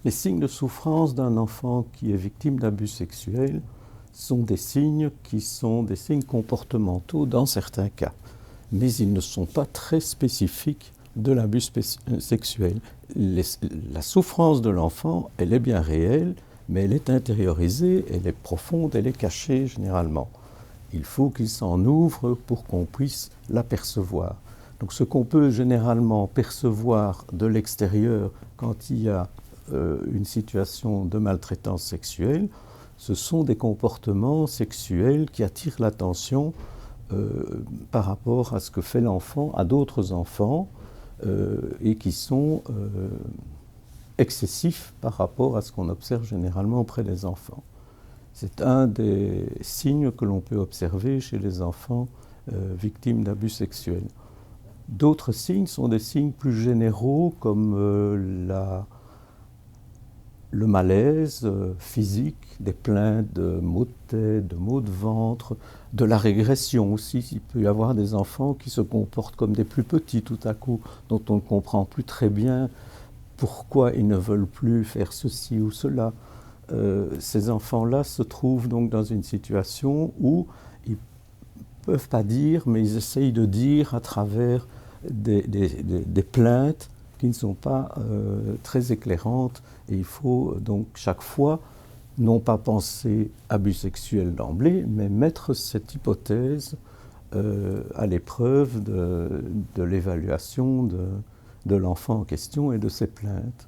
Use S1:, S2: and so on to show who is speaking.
S1: Les signes de souffrance d'un enfant qui est victime d'abus sexuels sont des signes qui sont des signes comportementaux dans certains cas, mais ils ne sont pas très spécifiques de l'abus sexuel. La souffrance de l'enfant, elle est bien réelle, mais elle est intériorisée, elle est profonde, elle est cachée généralement. Il faut qu'il s'en ouvre pour qu'on puisse l'apercevoir. Donc ce qu'on peut généralement percevoir de l'extérieur quand il y a une situation de maltraitance sexuelle, ce sont des comportements sexuels qui attirent l'attention par rapport à ce que fait l'enfant à d'autres enfants et qui sont excessifs par rapport à ce qu'on observe généralement auprès des enfants. C'est un des signes que l'on peut observer chez les enfants victimes d'abus sexuels. D'autres signes sont des signes plus généraux comme le malaise physique, des plaintes de maux de tête, de maux de ventre, de la régression aussi. Il peut y avoir des enfants qui se comportent comme des plus petits tout à coup, dont on ne comprend plus très bien pourquoi ils ne veulent plus faire ceci ou cela. Ces enfants-là se trouvent donc dans une situation où ils ne peuvent pas dire, mais ils essayent de dire à travers des plaintes qui ne sont pas très éclairantes. Et il faut donc chaque fois, non pas penser abus sexuel d'emblée, mais mettre cette hypothèse à l'épreuve de l'évaluation de l'enfant en question et de ses plaintes.